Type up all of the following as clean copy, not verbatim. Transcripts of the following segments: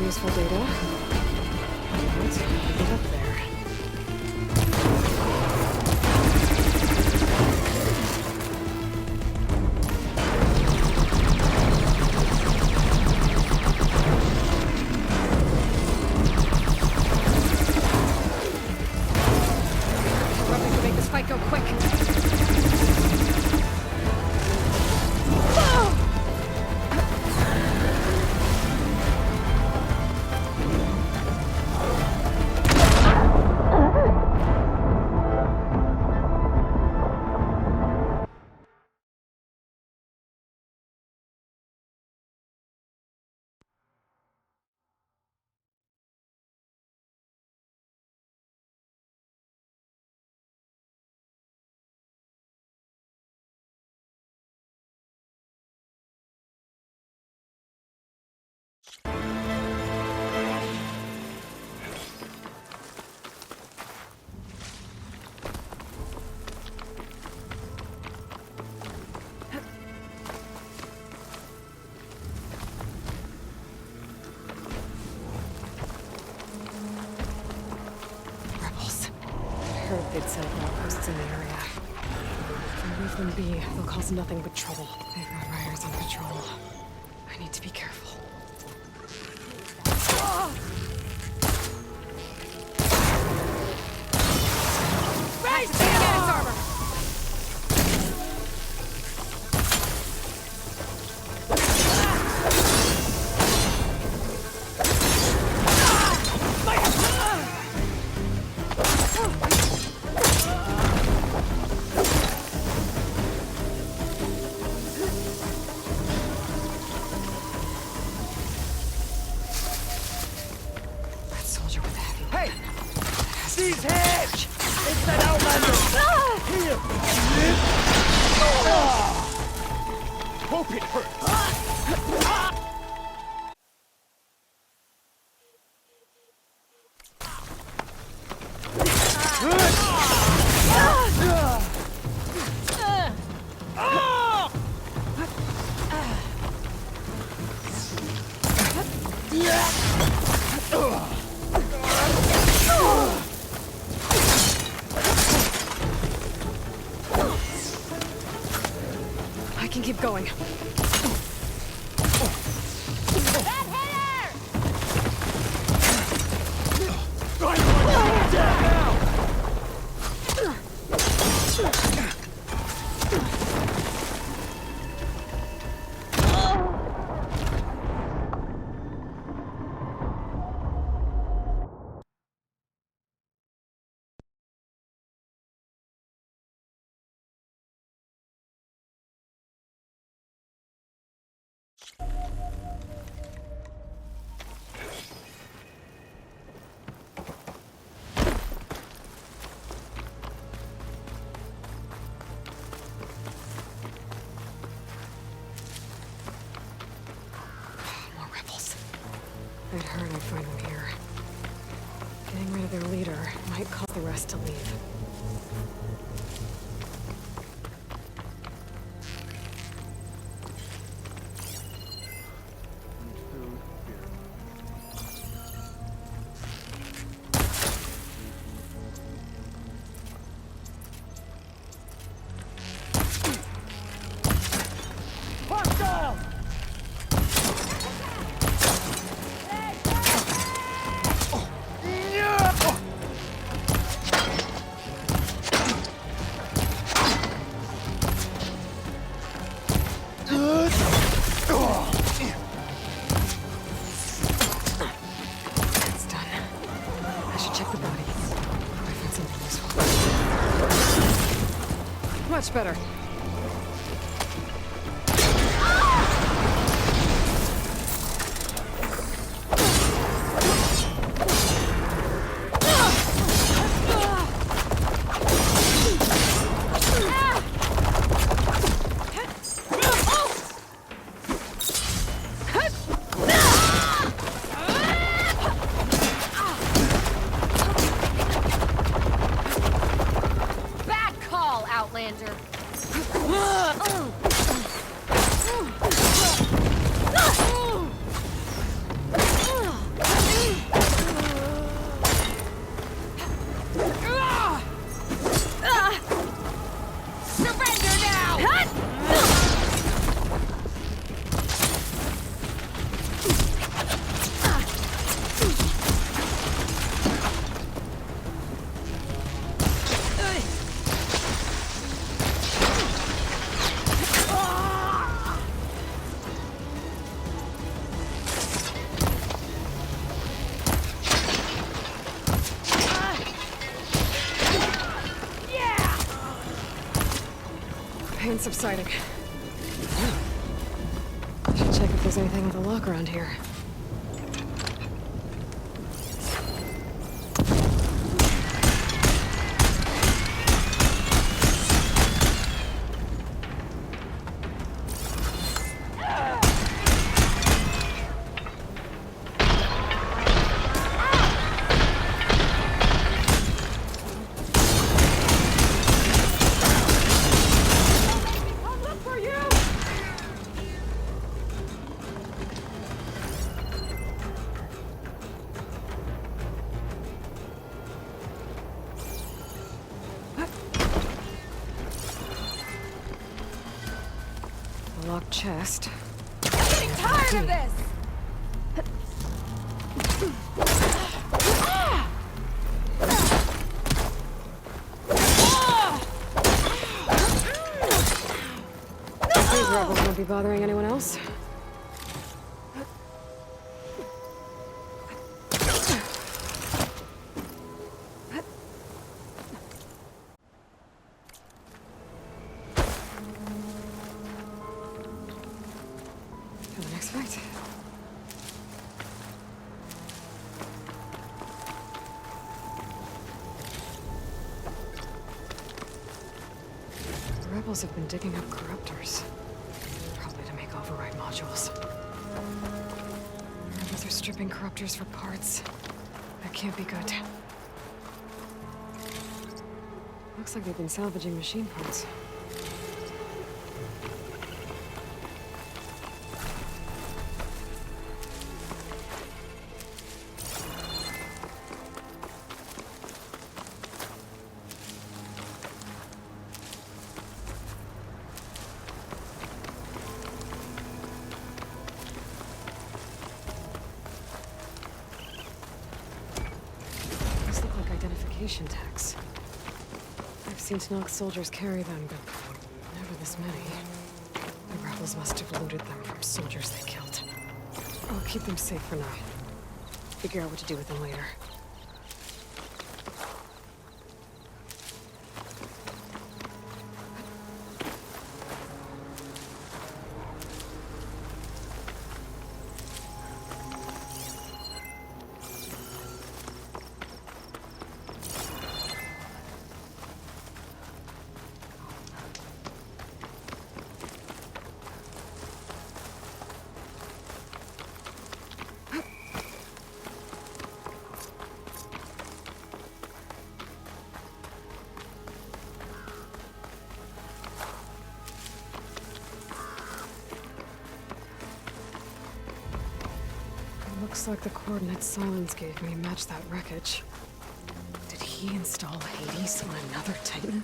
useful data. Alright, get up there. Rubbing to make this fight go quick. Heard they'd set up outposts in the area. If I leave them be, they'll cause nothing but trouble. They've got riders on patrol. I need to be careful. Raise the cannon's armor! These heads! It's that outlander! Here! Hope it hurts! I can keep going. I'd heard I'd find them here. Getting rid of their leader might cause the rest to leave. Much better. Bad call, Outlander. pain subsiding. I should check if there's anything with a lock around here. Locked chest. I'm getting tired of this! These rebels won't be bothering anyone else. For the next fight. The rebels have been digging up corruptors. Probably to make override modules. The rebels are stripping corruptors for parts. That can't be good. Looks like they've been salvaging machine parts. These look like identification tags. I've seen Snog soldiers carry them, but never this many. The rebels must have looted them from soldiers they killed. I'll keep them safe for now. Figure out what to do with them later. Looks like the coordinates Silence gave me match that wreckage. Did he install Hades on another Titan?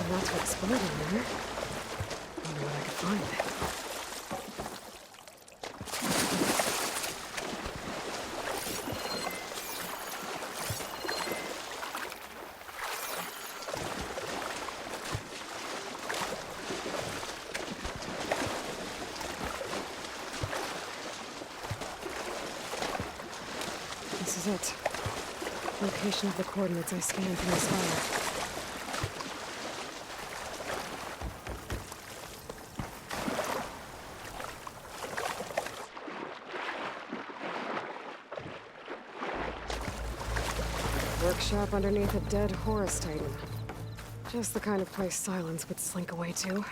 That's what exploded in there. Wonder what I could find. This is it. Location of the coordinates I scanned from this file. Workshop underneath a dead Horus Titan. Just the kind of place Silence would slink away to.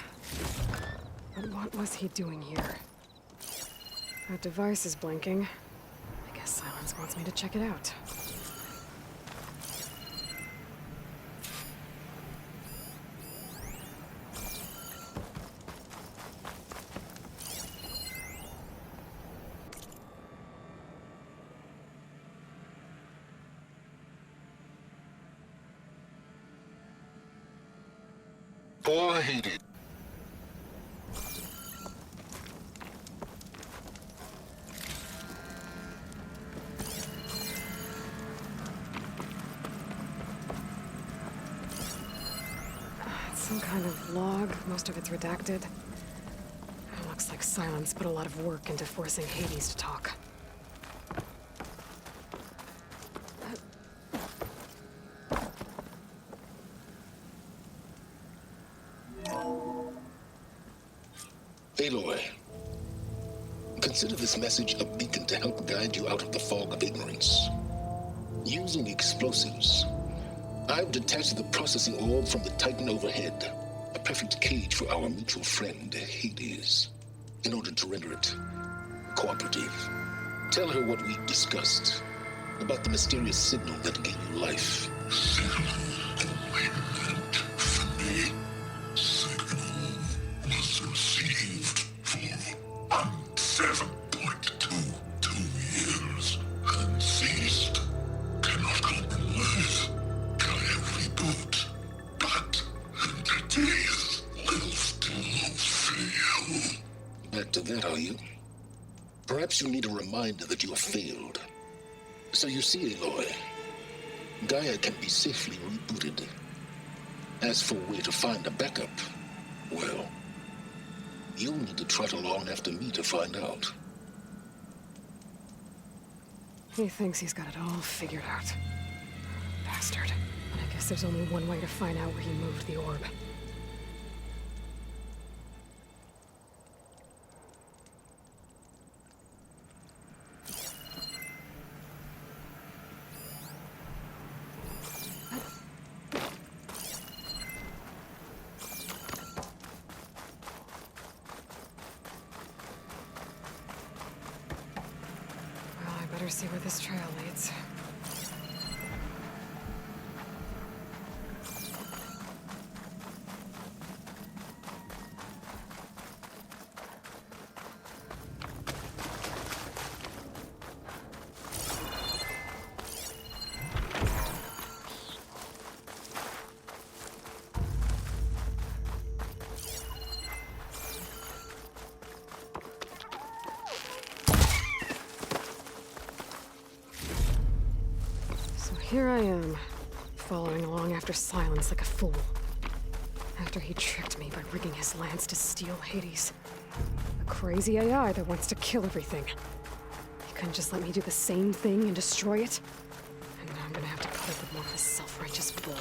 But what was he doing here? That device is blinking. I guess Silence wants me to check it out. Poor Hades. It's some kind of log, most of it's redacted. It looks like Silence put a lot of work into forcing Hades to talk. Aloy, consider this message a beacon to help guide you out of the fog of ignorance. Using explosives, I've detached the processing orb from the Titan overhead, a perfect cage for our mutual friend, Hades, in order to render it cooperative. Tell her what we discussed about the mysterious signal that gave you life. Back to that, are you? Perhaps you need a reminder that you have failed. So you see, Aloy, Gaia can be safely rebooted. As for where to find a backup, well, you'll need to trot along after me to find out. He thinks he's got it all figured out. Bastard. But I guess there's only one way to find out where he moved the orb. Better see where this trail leads. Here I am, following along after Silence like a fool. After he tricked me by rigging his lance to steal Hades. A crazy AI that wants to kill everything. He couldn't just let me do the same thing and destroy it? And now I'm gonna have to put up with more of his self-righteous bull.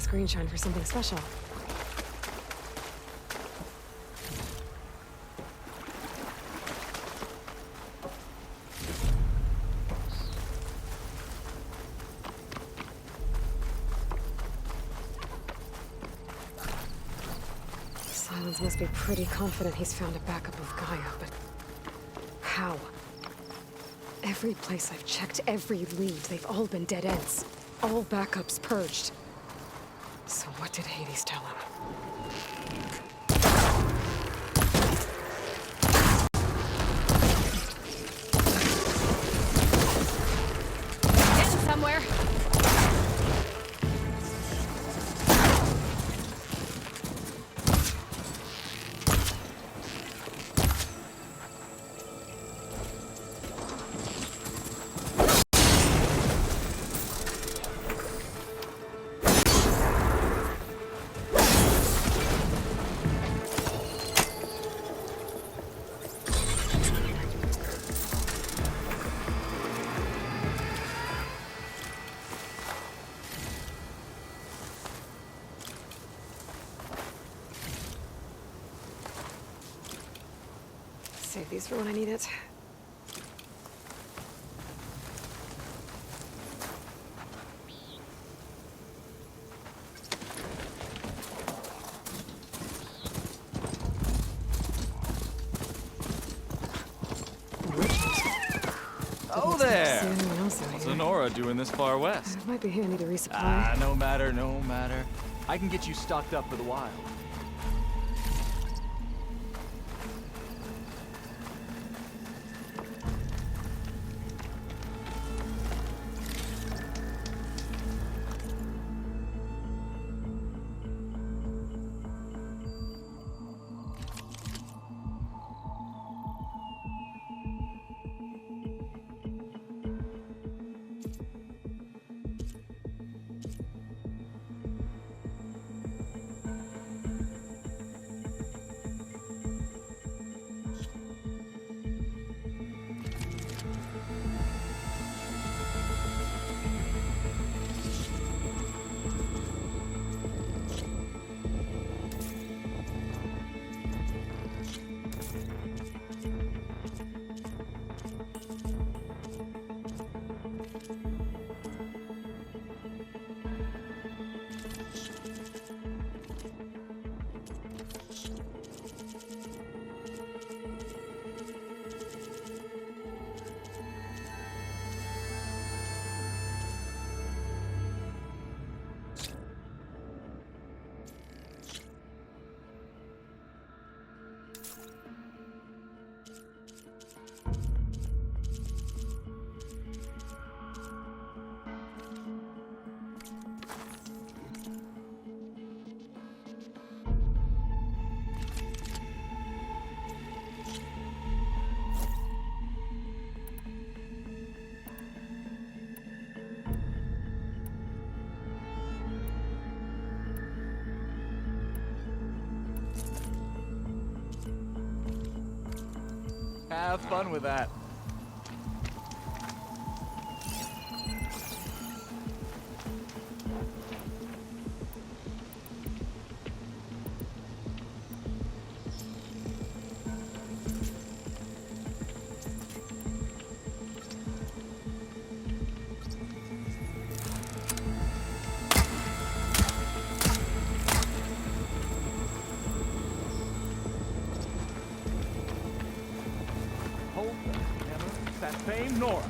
this green shine for something special. Silence must be pretty confident he's found a backup of Gaia, but how? Every place I've checked, every lead, they've all been dead ends. All backups purged. So what did Hades tell him? Getting somewhere. Save these for when I need it. Oh See there! anyone else out What's here. Sonora doing this far west? It might be handy to resupply. Ah, no matter, no matter. I can get you stocked up for the wild. Have fun with that. Hold the hammer. It's that same Nora.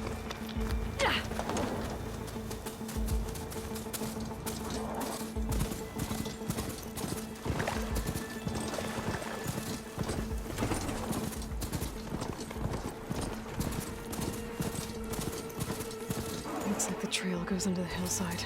Looks like the trail goes under the hillside.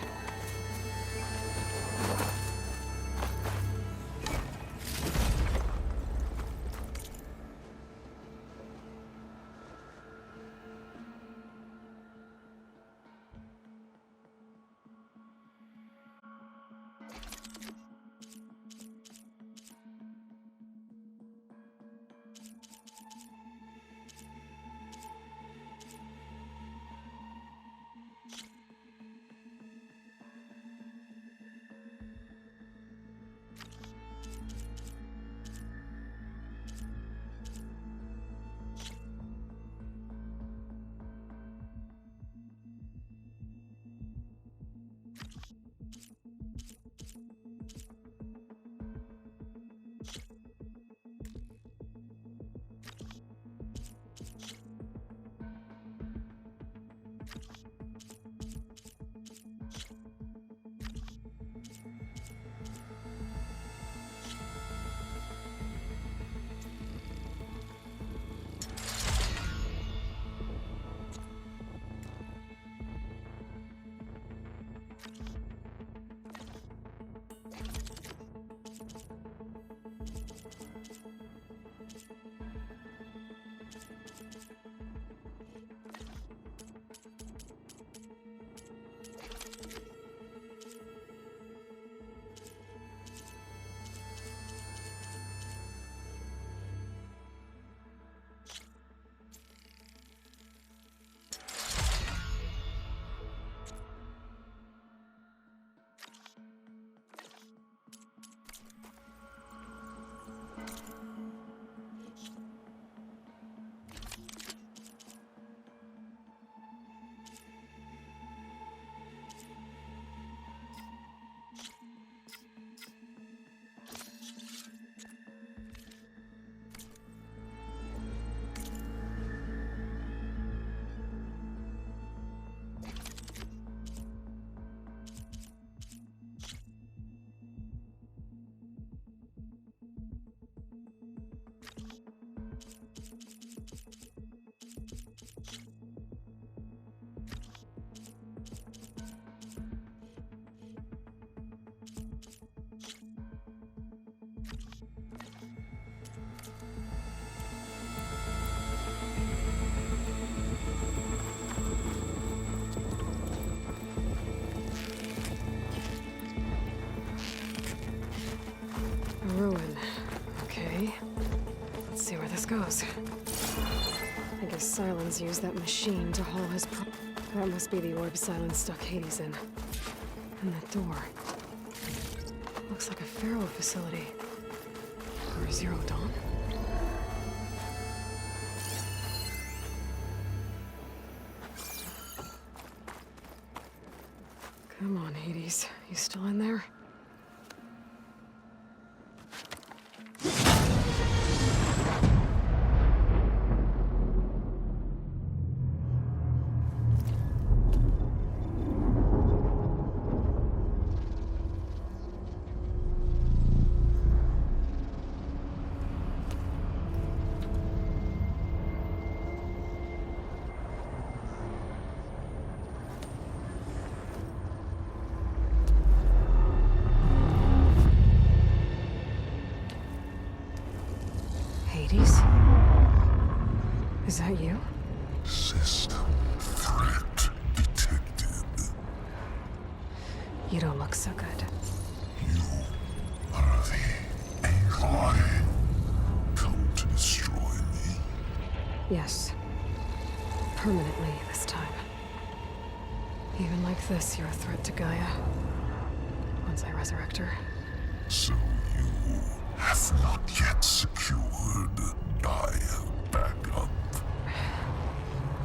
this goes. I guess Silence used that machine to haul his That must be the orb Silence stuck Hades in. And that door. Looks like a Pharaoh facility. Or Zero Dawn? Come on, Hades. You still in there? Hades? Is that you? System threat detected. You don't look so good. You are the Aloy. Come to destroy me. Yes. Permanently this time. Even like this, you're a threat to Gaia. Once I resurrect her. So you have not yet secured Gaia back up.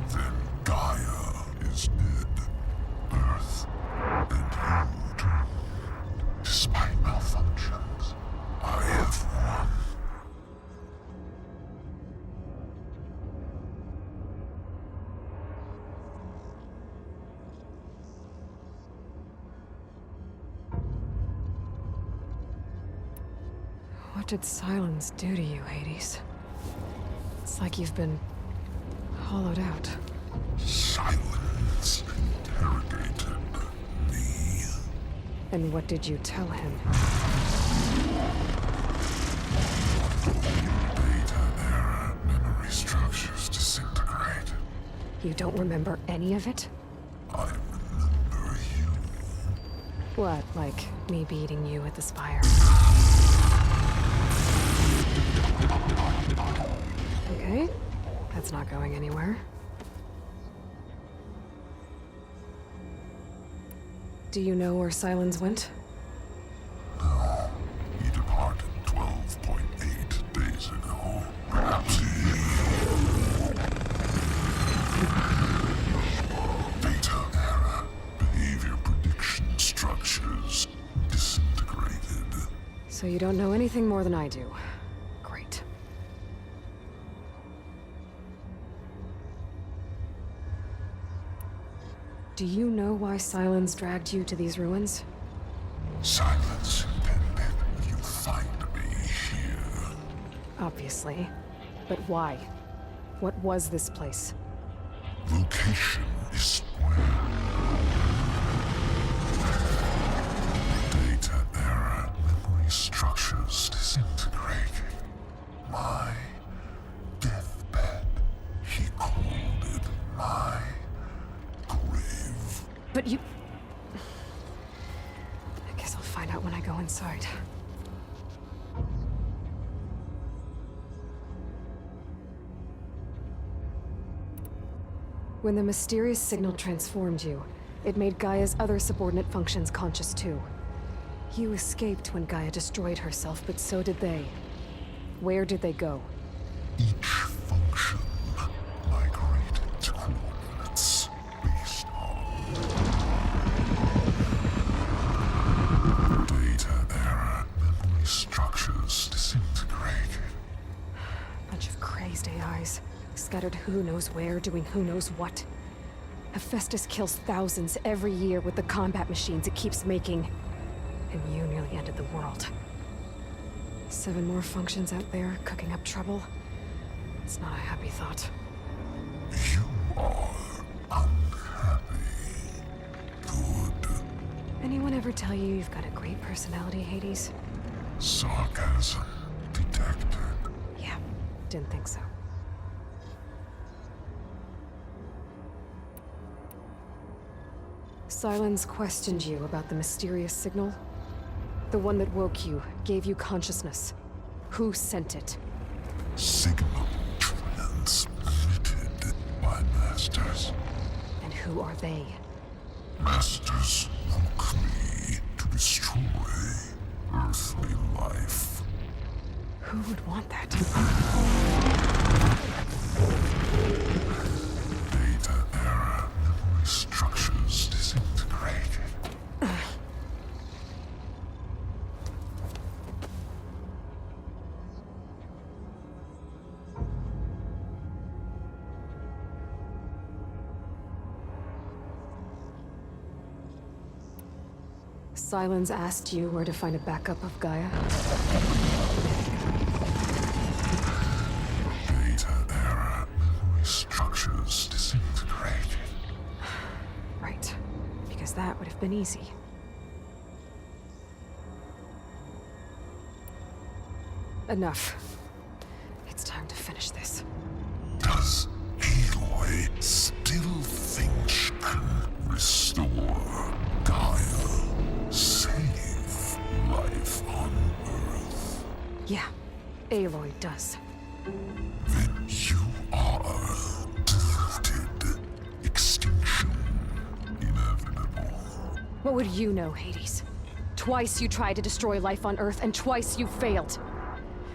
Then Gaia is dead. Earth and you too. Despite malfunctions, I have won. What did Silence do to you, Hades? It's like you've been hollowed out. Silence interrogated me. And what did you tell him? Data era memory structures disintegrate. You don't remember any of it? I remember you. What, like me beating you at the spire? Okay, that's not going anywhere. Do you know where Silence went? No, he departed 12.8 days ago. Perhaps he... Data era behavior prediction structures disintegrated. So you don't know anything more than I do. Great. Do you know why Silence dragged you to these ruins? Silence intended you find me here. Obviously. But why? What was this place? Location is square. Data era memory structures disintegrating. My deathbed, he called it my grave. But you... I guess I'll find out when I go inside. When the mysterious signal transformed you, it made Gaia's other subordinate functions conscious too. You escaped when Gaia destroyed herself, but so did they. Where did they go? Each function migrated to coordinates based on data era memory structures disintegrated. Bunch of crazed AIs, scattered who knows where, doing who knows what. Hephaestus kills thousands every year with the combat machines it keeps making. And you nearly ended the world. 7 more functions out there, cooking up trouble. It's not a happy thought. You are unhappy. Good. Anyone ever tell you you've got a great personality, Hades? Sarcasm detected. Yeah, didn't think so. Silence questioned you about the mysterious signal. The one that woke you, gave you consciousness. Who sent it? Signal masters. And who are they? Masters woke me to destroy earthly life. Who would want that? Data era memory structures disintegrated. Silence asked you where to find a backup of Gaia? Data era memory structures disintegrated. Right. Because that would have been easy. Enough. It's time to finish this. Does Aloy still think she can restore Gaia? Save life on Earth? Yeah, Aloy does. Then you are deluded. Extinction inevitable. What would you know, Hades? Twice you tried to destroy life on Earth, and twice you failed.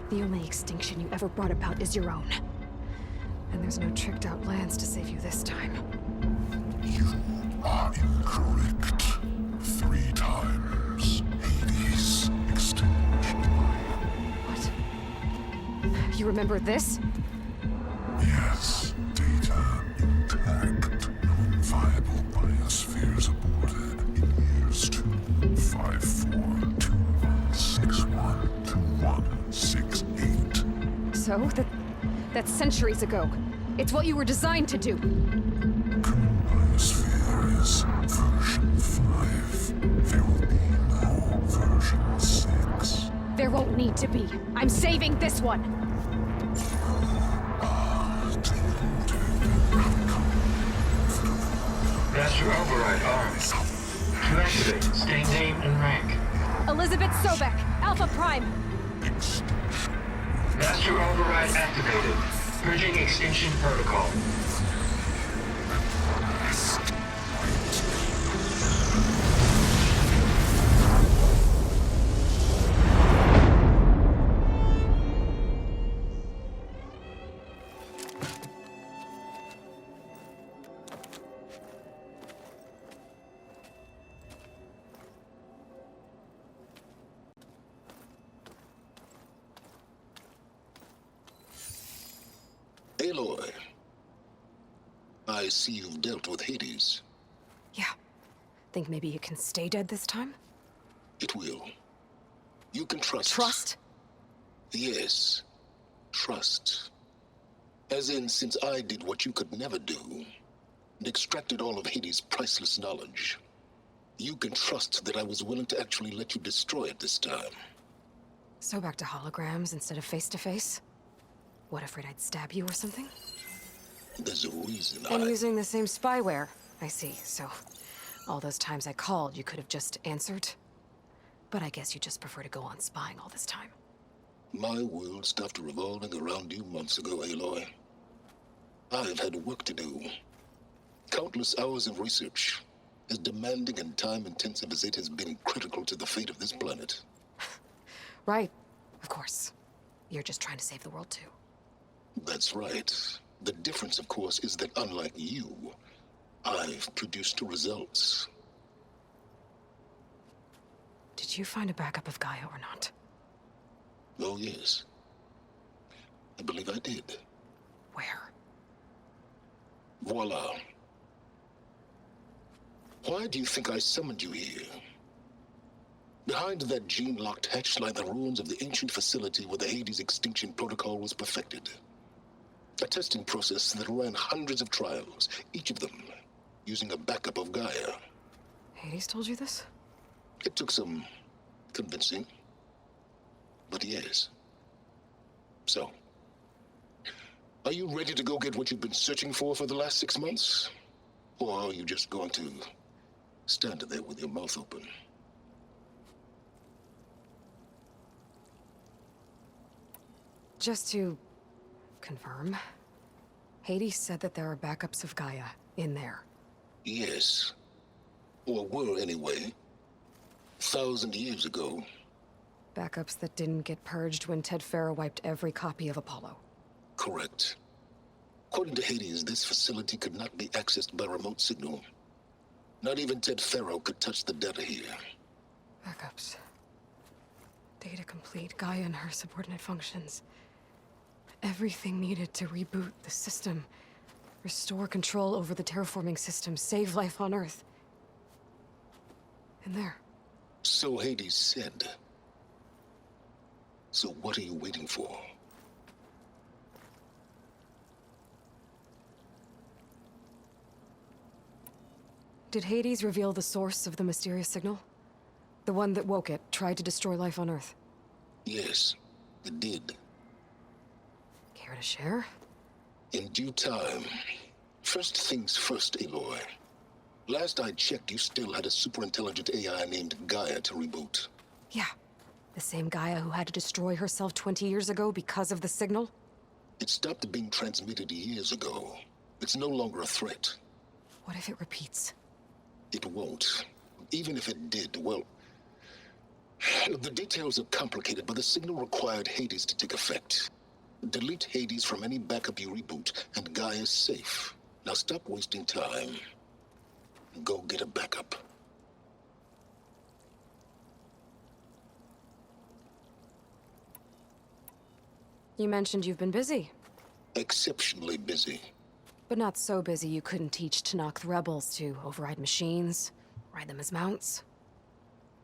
The only extinction you ever brought about is your own. And there's no tricked-out plans to save you this time. You are incorrect. 3 times. Hades extinguished. What? You remember this? Yes, data intact. Non-viable biospheres aborted in years 254, 2161, 2168. So, that's centuries ago. It's what you were designed to do. Current biosphere is version 5. There will be no version 6. There won't need to be. I'm saving this one. Master override armed. To activate, state name and rank. Elizabeth Sobek, Alpha Prime. Master override activated. Purging extinction protocol. Aloy, I see you've dealt with Hades. Yeah. Think maybe you can stay dead this time? It will. You can trust. Trust? Yes. Trust. As in, since I did what you could never do, and extracted all of Hades' priceless knowledge, you can trust that I was willing to actually let you destroy it this time. So back to holograms instead of face-to-face? What, afraid I'd stab you or something? There's a reason And using the same spyware. I see, so all those times I called, you could have just answered? But I guess you just prefer to go on spying all this time. My world stopped revolving around you months ago, Aloy. I've had work to do. Countless hours of research, as demanding and time-intensive as it has been critical to the fate of this planet. Right, of course. You're just trying to save the world too. That's right. The difference, of course, is that unlike you, I've produced results. Did you find a backup of Gaia or not? Oh, yes. I believe I did. Where? Voila. Why do you think I summoned you here? Behind that gene-locked hatch lie the ruins of the ancient facility where the Hades extinction protocol was perfected. A testing process that ran hundreds of trials, each of them using a backup of Gaia. Hades told you this? It took some convincing, but yes. So, are you ready to go get what you've been searching for the last 6 months? Or are you just going to stand there with your mouth open? Just to confirm, Hades said that there are backups of Gaia in there. Yes. Or were anyway. 1,000 years ago. Backups that didn't get purged when Ted Farrow wiped every copy of Apollo. Correct. According to Hades, this facility could not be accessed by remote signal. Not even Ted Farrow could touch the data here. Backups. Data complete, Gaia and her subordinate functions. Everything needed to reboot the system. Restore control over the terraforming system, save life on Earth. In there. So Hades said. So what are you waiting for? Did Hades reveal the source of the mysterious signal? The one that woke it, tried to destroy life on Earth? Yes, it did. Care to share? In due time. First things first, Aloy. Last I checked, you still had a superintelligent AI named Gaia to reboot. Yeah. The same Gaia who had to destroy herself 20 years ago because of the signal? It stopped being transmitted years ago. It's no longer a threat. What if it repeats? It won't. Even if it did, well... The details are complicated, but the signal required Hades to take effect. Delete Hades from any backup you reboot, and Gaia's safe. Now stop wasting time. Go get a backup. You mentioned you've been busy. Exceptionally busy. But not so busy you couldn't teach Tanakh the rebels to override machines, ride them as mounts.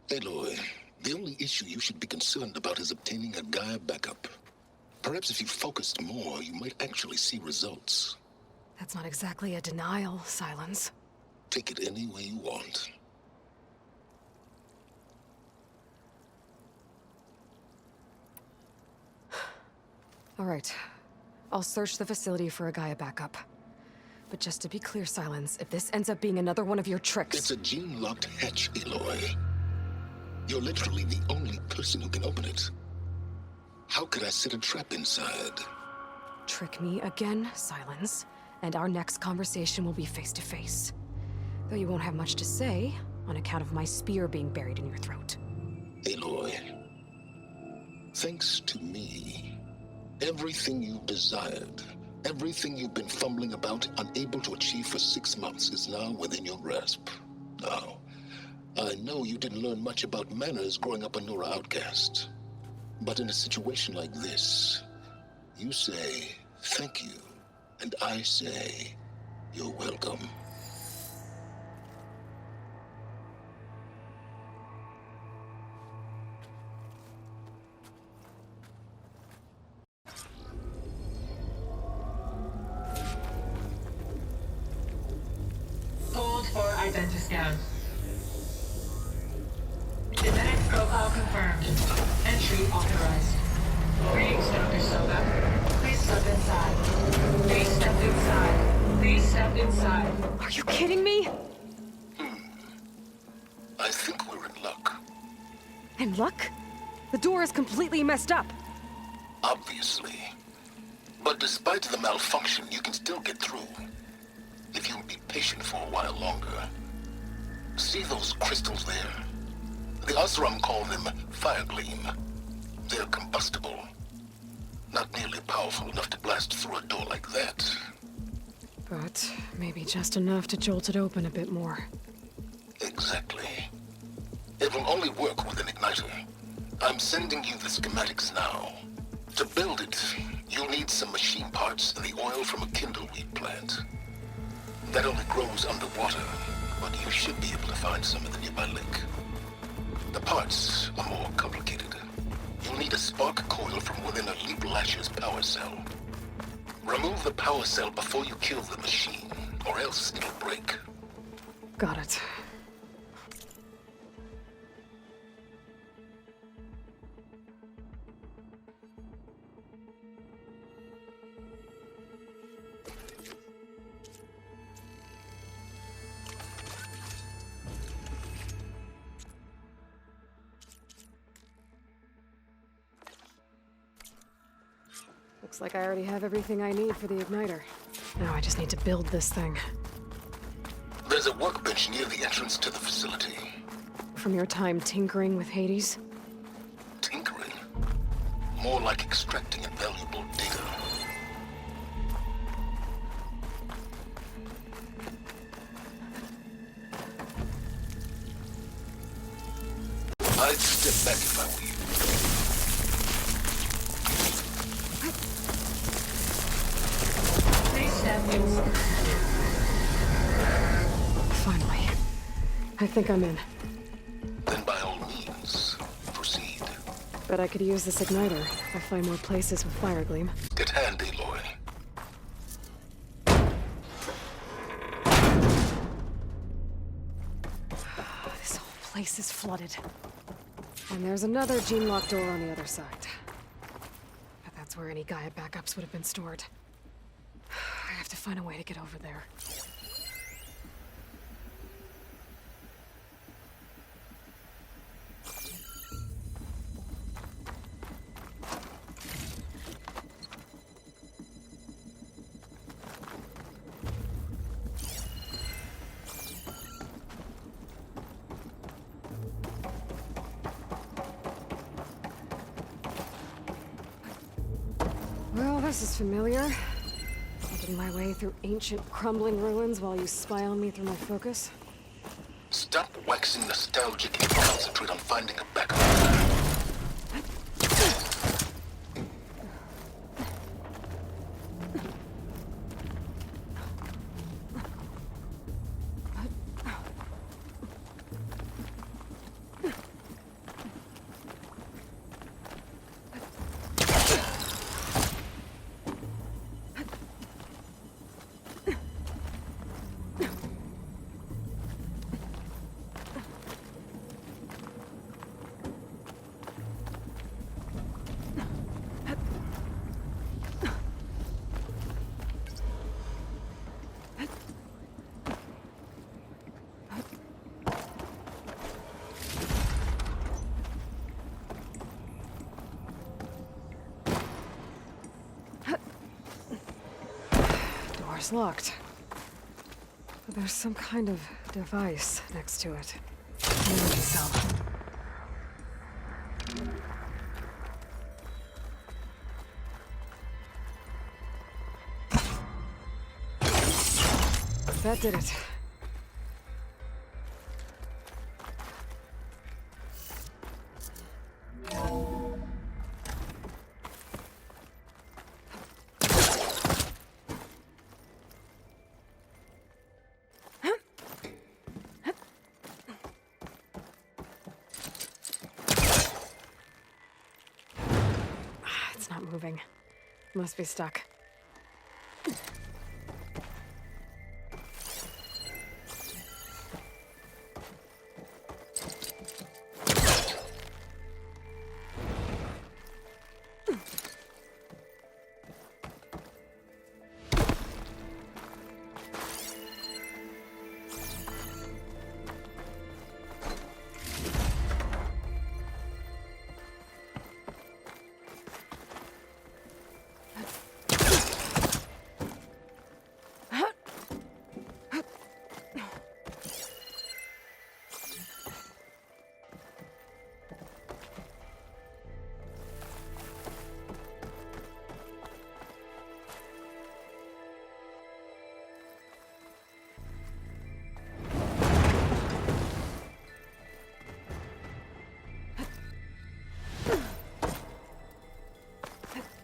Aloy, the only issue you should be concerned about is obtaining a Gaia backup. Perhaps if you focused more, you might actually see results. That's not exactly a denial, Silence. Take it any way you want. All right. I'll search the facility for a Gaia backup. But just to be clear, Silence, if this ends up being another one of your tricks... It's a gene-locked hatch, Aloy. You're literally the only person who can open it. How could I set a trap inside? Trick me again, Silence, and our next conversation will be face-to-face. Though you won't have much to say, on account of my spear being buried in your throat. Aloy, thanks to me, everything you desired, everything you've been fumbling about, unable to achieve for 6 months, is now within your grasp. Now, I know you didn't learn much about manners growing up a Nora outcast. But in a situation like this, you say, thank you, and I say, you're welcome. Hold for identiscan. Genetic profile confirmed. Entry authorized. Greetings, Dr. Soga. Please step inside. Please step inside. Please step inside. Are you kidding me? I think we're in luck. In luck? The door is completely messed up. Obviously. But despite the malfunction, you can still get through. If you'll be patient for a while longer. See those crystals there? The Osram call them fire gleam. They're combustible. Not nearly powerful enough to blast through a door like that. But maybe just enough to jolt it open a bit more. Exactly. It will only work with an igniter. I'm sending you the schematics now. To build it, you'll need some machine parts and the oil from a kindleweed plant. That only grows underwater, but you should be able to find some in the nearby lake. The parts are more complicated. You'll need a spark coil from within a Leap Lasher's power cell. Remove the power cell before you kill the machine, or else it'll break. Got it. Looks like I already have everything I need for the igniter. Now I just need to build this thing. There's a workbench near the entrance to the facility. From your time tinkering with Hades? Tinkering? More like extracting invaluable data. I'd step back if I were you. Please step inside. Finally. I think I'm in. Then by all means, proceed. Bet I could use this igniter if I find more places with fire gleam. Get handy, Aloy. This whole place is flooded. And there's another gene-locked door on the other side. But that's where any Gaia backups would have been stored. I have to find a way to get over there. Well, this is familiar. Making my way through ancient, crumbling ruins while you spy on me through my focus. Stop waxing nostalgic and concentrate on finding a backup. Door's locked. But there's some kind of device next to it. An energy cell. That did it. It's not moving. Must be stuck.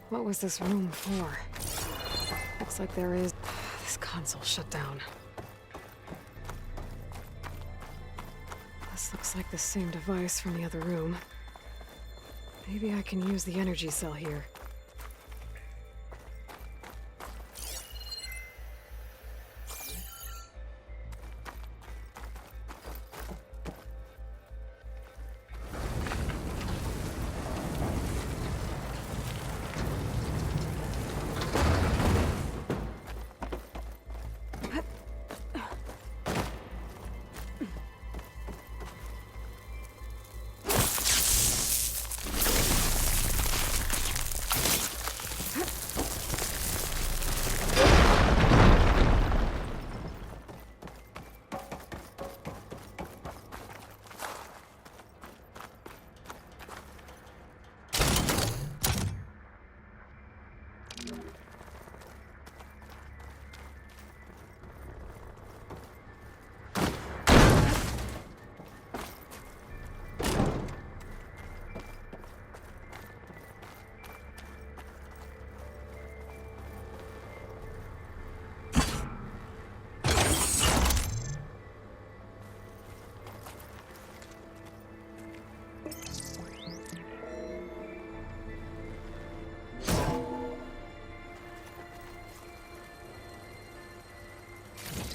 What was this room for? Looks like there is... This console shut down. This looks like the same device from the other room. Maybe I can use the energy cell here.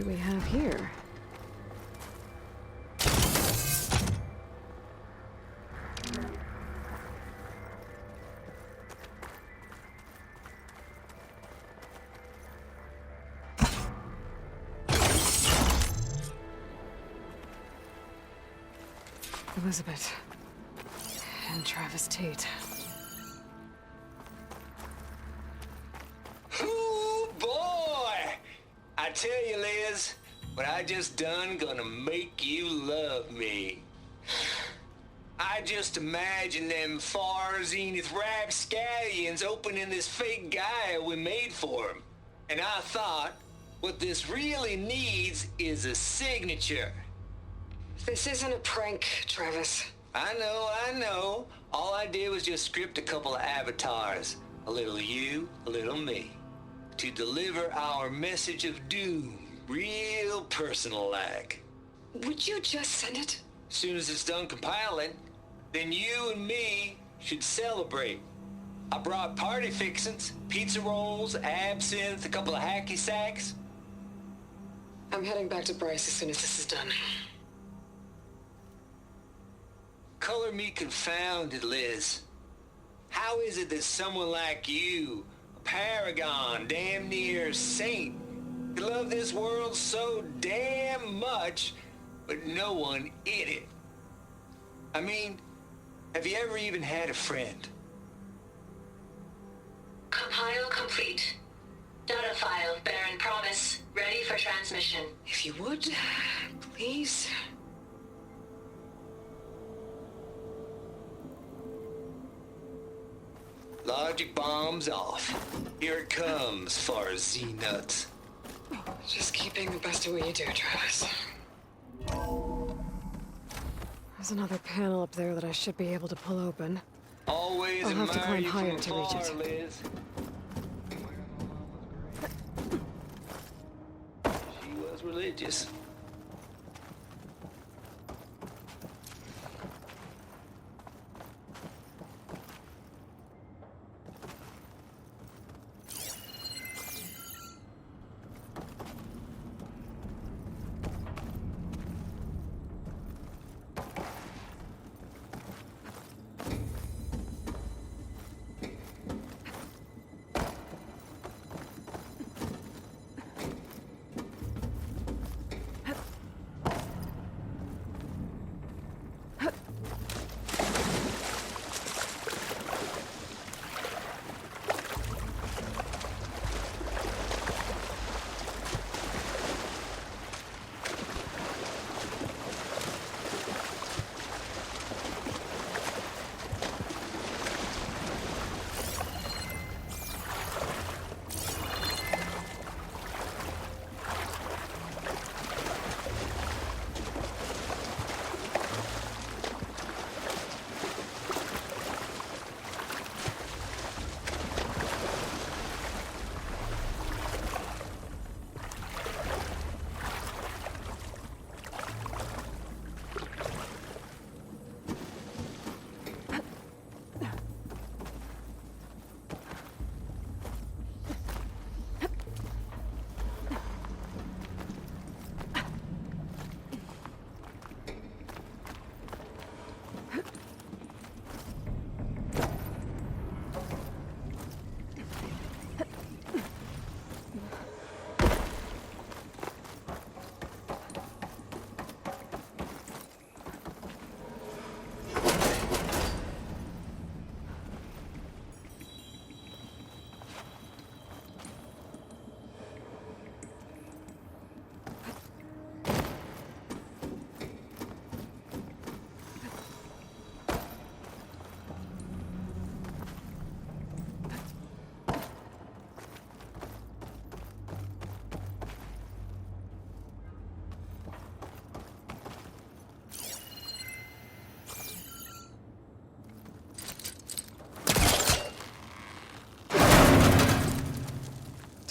do we have here? Elizabeth. And Travis Tate. Ooh, boy! I tell you, Liz, what I just done gonna make you love me. I just imagine them far zenith rapscallions opening this fake guy we made for him. And I thought, what this really needs is a signature. This isn't a prank, Travis. I know. All I did was just script a couple of avatars. A little you, a little me. To deliver our message of doom, real personal-like. Would you just send it? Soon as it's done compiling, then you and me should celebrate. I brought party fixins, pizza rolls, absinthe, a couple of hacky sacks. I'm heading back to Bryce as soon as this is done. Color me confounded, Liz. How is it that someone like you, a paragon, damn near saint, could love this world so damn much, but no one in it? I mean, have you ever even had a friend? Compile complete. Data file, Baron Promise, ready for transmission. If you would, please. Logic bombs off. Here it comes, far Z-nuts. Just keep being the best at what you do, Travis. There's another panel up there that I should be able to pull open. Always I'll have to admire climb you higher from to reach afar, it. Liz. She was religious.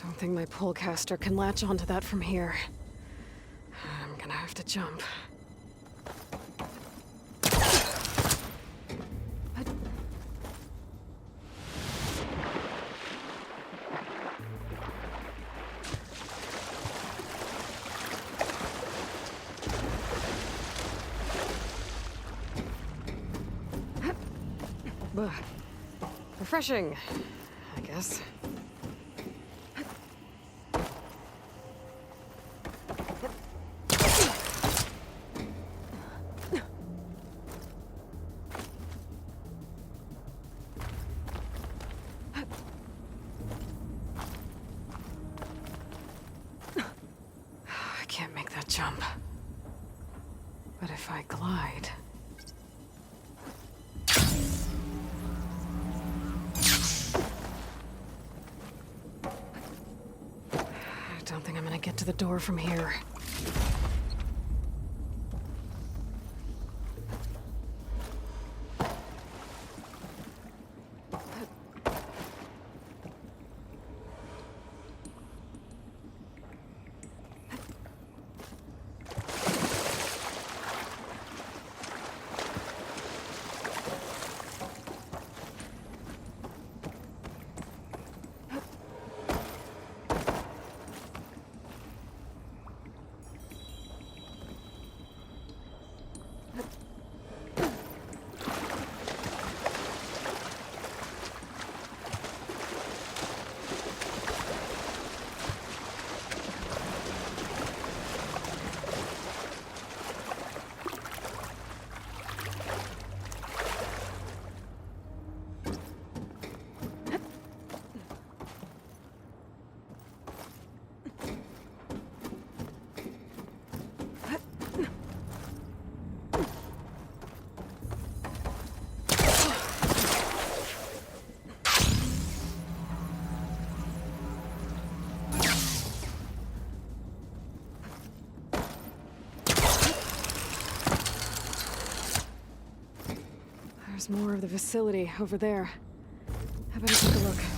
I think my pullcaster can latch onto that from here. I'm gonna have to jump. Ugh. Refreshing, I guess. I can't make that jump. But if I glide... I don't think I'm gonna get to the door from here. There's more of the facility over there. How about I take a look?